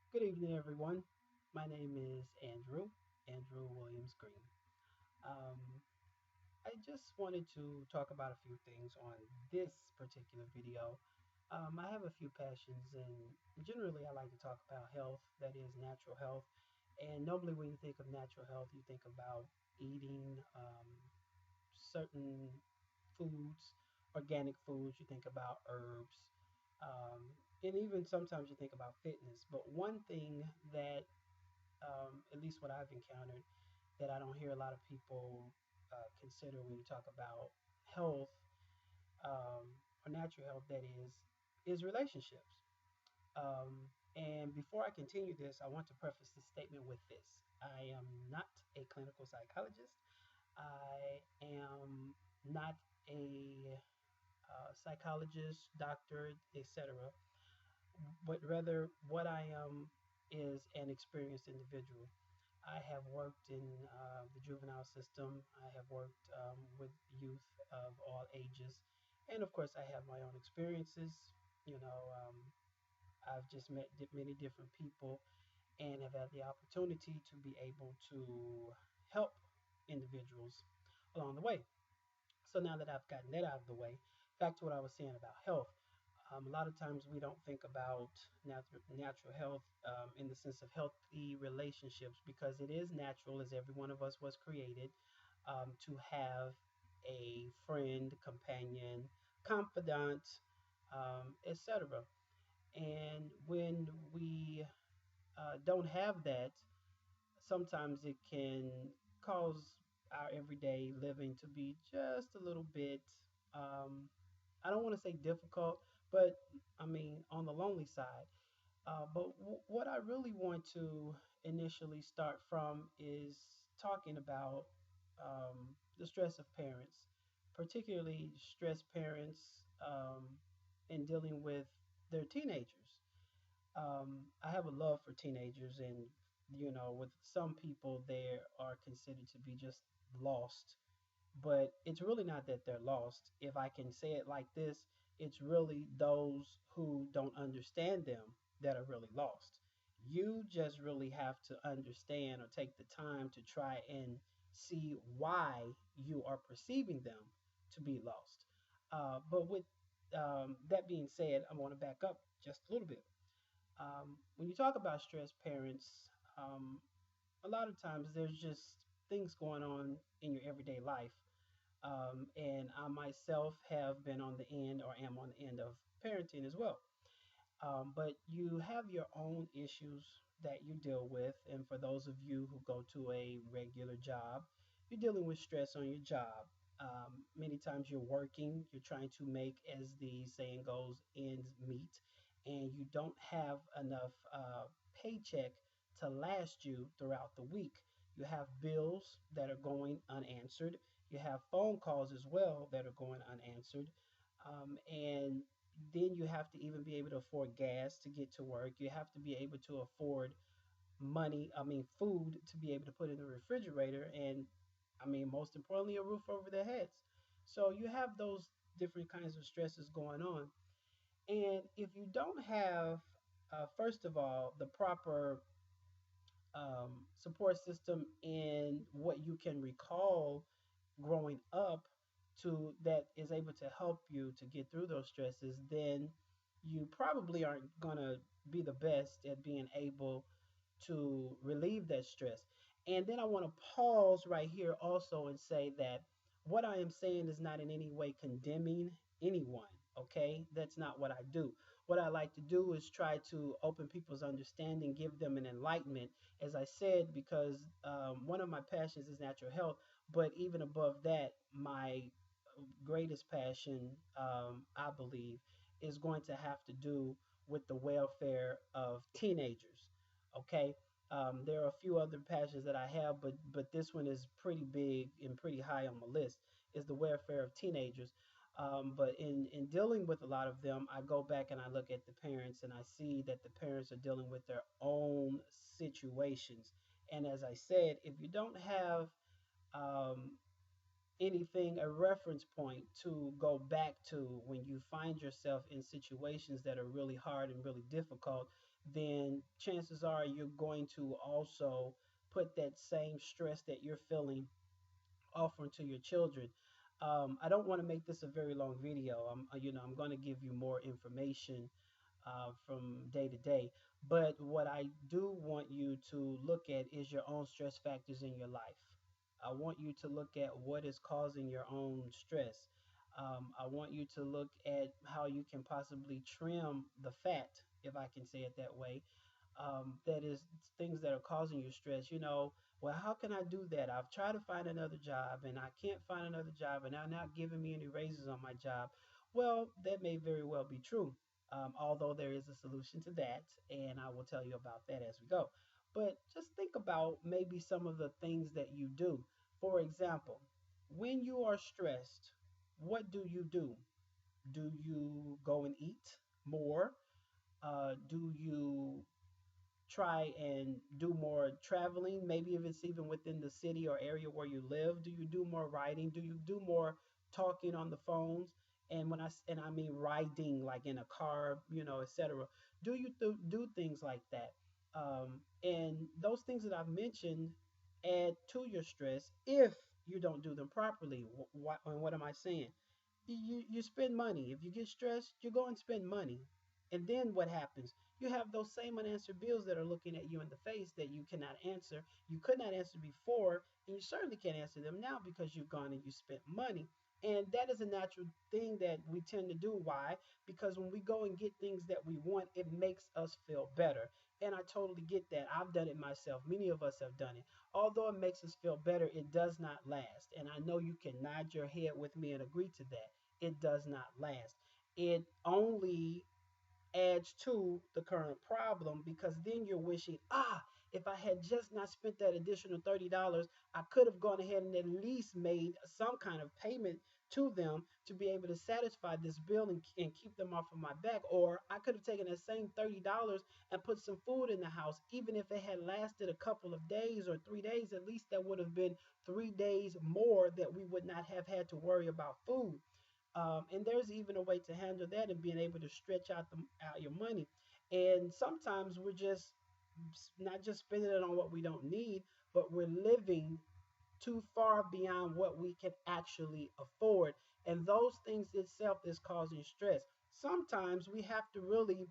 Good evening, everyone. My name is Andrew Williams Green. Um, I just wanted to talk about a few things on this particular video. I have a few passions, and generally, I like to talk about health, that is, natural health. And normally, when you think of natural health, you think about eating certain foods, organic foods, you think about herbs, and even sometimes you think about fitness. But one thing that at least what I've encountered, that I don't hear a lot of people consider when you talk about health or natural health, that is relationships. And before I continue this, I want to preface this statement with this: I am not a clinical psychologist. I am not a psychologist, doctor, etc. But rather, what I am is an experienced individual. I have worked in the juvenile system. I have worked with youth of all ages. And of course, I have my own experiences. You know, I've just met many different people and have had the opportunity to be able to help individuals along the way. So now that I've gotten that out of the way, back to what I was saying about health. A lot of times we don't think about natural health in the sense of healthy relationships because it is natural, as every one of us was created, to have a friend, companion, confidant, etc. And when we don't have that, sometimes it can cause our everyday living to be just a little bit, um, I don't want to say difficult, but I mean, on the lonely side. But what I really want to initially start from is talking about the stress of parents, particularly stressed parents in dealing with their teenagers. I have a love for teenagers, and with some people, they are considered to be just lost. But it's really not that they're lost. If I can say it like this, it's really those who don't understand them that are really lost. You just really have to understand or take the time to try and see why you are perceiving them to be lost. But with that being said, I want to back up just a little bit. When you talk about stressed parents, a lot of times there's just things going on in your everyday life. And I myself have been on the end or am on the end of parenting as well. But you have your own issues that you deal with. And for those of you who go to a regular job, you're dealing with stress on your job. Many times you're working, you're trying to make, as the saying goes, ends meet, and you don't have enough paycheck to last you throughout the week. You have bills that are going unanswered. You have phone calls as well that are going unanswered. And then you have to even be able to afford gas to get to work. You have to be able to afford food to be able to put in the refrigerator. And most importantly, a roof over their heads. So you have those different kinds of stresses going on. And if you don't have, first of all, the proper support system in what you can recall growing up to that is able to help you to get through those stresses, then you probably aren't going to be the best at being able to relieve that stress. And then I want to pause right here also and say that what I am saying is not in any way condemning anyone. Okay, that's not what I do. What I like to do is try to open people's understanding, give them an enlightenment, as I said, because one of my passions is natural health. But even above that, my greatest passion, I believe, is going to have to do with the welfare of teenagers. Okay. There are a few other passions that I have, but this one is pretty big and pretty high on my list. Is the welfare of teenagers. But in dealing with a lot of them, I go back and I look at the parents and I see that the parents are dealing with their own situations. And as I said, if you don't have um, anything, a reference point to go back to when you find yourself in situations that are really hard and really difficult, then chances are you're going to also put that same stress that you're feeling offering to your children. I don't want to make this a very long video. I'm going to give you more information from day to day. But what I do want you to look at is your own stress factors in your life. I want you to look at what is causing your own stress. I want you to look at how you can possibly trim the fat, if I can say it that way, that is things that are causing you stress. Well, how can I do that? I've tried to find another job and I can't find another job, and they're not giving me any raises on my job. Well, that may very well be true, although there is a solution to that, and I will tell you about that as we go. But just think about maybe some of the things that you do. For example, when you are stressed, what do you do? Do you go and eat more? Do you try and do more traveling, maybe if it's even within the city or area where you live? Do you do more writing? Do you do more talking on the phones? And I mean riding, like in a car, etc. Do you do things like that? And those things that I've mentioned add to your stress if you don't do them properly. And what am I saying? You spend money. If you get stressed, you go and spend money. And then what happens? You have those same unanswered bills that are looking at you in the face that you cannot answer. You could not answer before, and you certainly can't answer them now because you've gone and you spent money. And that is a natural thing that we tend to do. Why? Because when we go and get things that we want, it makes us feel better. And I totally get that. I've done it myself. Many of us have done it. Although it makes us feel better, it does not last. And I know you can nod your head with me and agree to that. It does not last. It only adds to the current problem, because then you're wishing, if I had just not spent that additional $30, I could have gone ahead and at least made some kind of payment to them to be able to satisfy this bill and keep them off of my back. Or I could have taken that same $30 and put some food in the house. Even if it had lasted a couple of days or 3 days, at least that would have been 3 days more that we would not have had to worry about food. And there's even a way to handle that and being able to stretch out your money. And sometimes we're just not just spending it on what we don't need, but we're living too far beyond what we can actually afford. And those things itself is causing stress. Sometimes we have to really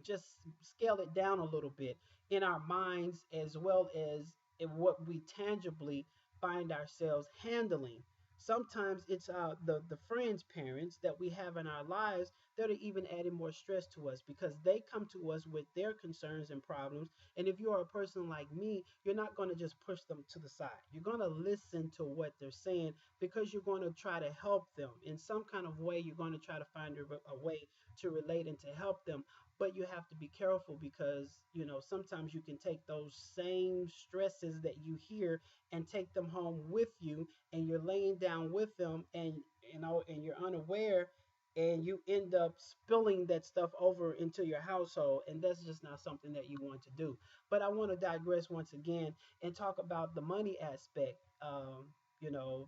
just scale it down a little bit in our minds, as well as in what we tangibly find ourselves handling. Sometimes it's the friends, parents that we have in our lives that are even adding more stress to us, because they come to us with their concerns and problems. And if you are a person like me, you're not going to just push them to the side. You're going to listen to what they're saying, because you're going to try to help them in some kind of way. You're going to try to find a way to relate and to help them. But you have to be careful, because sometimes you can take those same stresses that you hear and take them home with you, and you're laying down with them, and and you're unaware, and you end up spilling that stuff over into your household, and that's just not something that you want to do. But I want to digress once again and talk about the money aspect.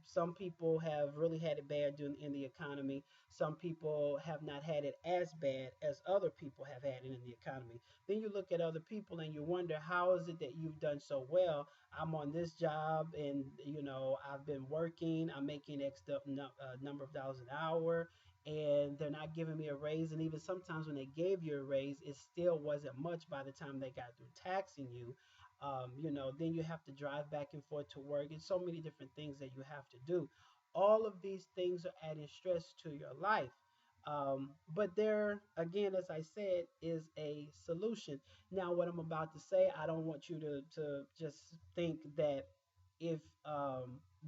Some people have really had it bad in the economy. Some people have not had it as bad as other people have had it in the economy. Then you look at other people and you wonder, how is it that you've done so well? I'm on this job, and I've been working. I'm making X number of dollars an hour, and they're not giving me a raise. And even sometimes when they gave you a raise, it still wasn't much by the time they got through taxing you. Then you have to drive back and forth to work, and so many different things that you have to do. All of these things are adding stress to your life. But there, again, as I said, is a solution. Now, what I'm about to say, I don't want you to just think that if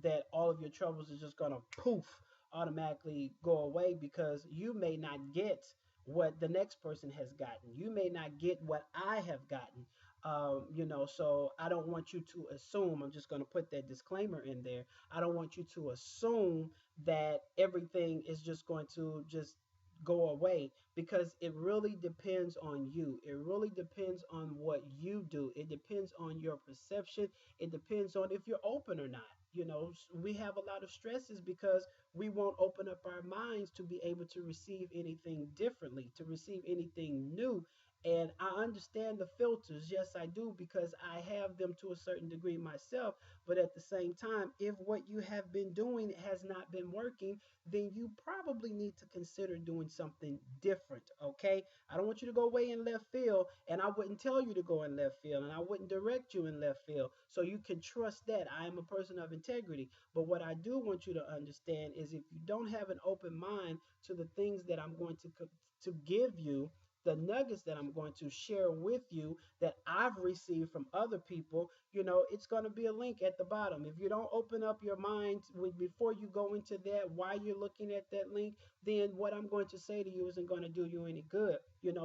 that all of your troubles are just gonna poof automatically go away, because you may not get what the next person has gotten. You may not get what I have gotten. So I don't want you to assume. I'm just going to put that disclaimer in there. I don't want you to assume that everything is just going to just go away, because it really depends on you. It really depends on what you do. It depends on your perception. It depends on if you're open or not. We have a lot of stresses because we won't open up our minds to be able to receive anything differently, to receive anything new. And I understand the filters. Yes, I do, because I have them to a certain degree myself. But at the same time, if what you have been doing has not been working, then you probably need to consider doing something different. Okay. I don't want you to go away in left field, and I wouldn't tell you to go in left field, and I wouldn't direct you in left field. So you can trust that I am a person of integrity. But what I do want you to understand is if you don't have an open mind to the things that I'm going to give you, the nuggets that I'm going to share with you that I've received from other people, it's going to be a link at the bottom. If you don't open up your mind before you go into that, while you're looking at that link, then what I'm going to say to you isn't going to do you any good.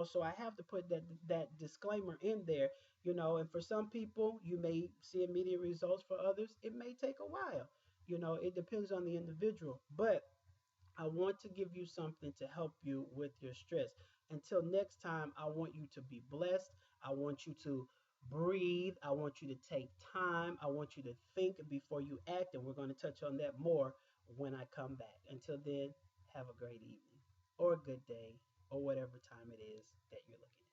So I have to put that disclaimer in there. And for some people, you may see immediate results. For others, it may take a while. It depends on the individual. But I want to give you something to help you with your stress. Until next time, I want you to be blessed. I want you to breathe. I want you to take time. I want you to think before you act. And we're going to touch on that more when I come back. Until then, have a great evening or a good day or whatever time it is that you're looking.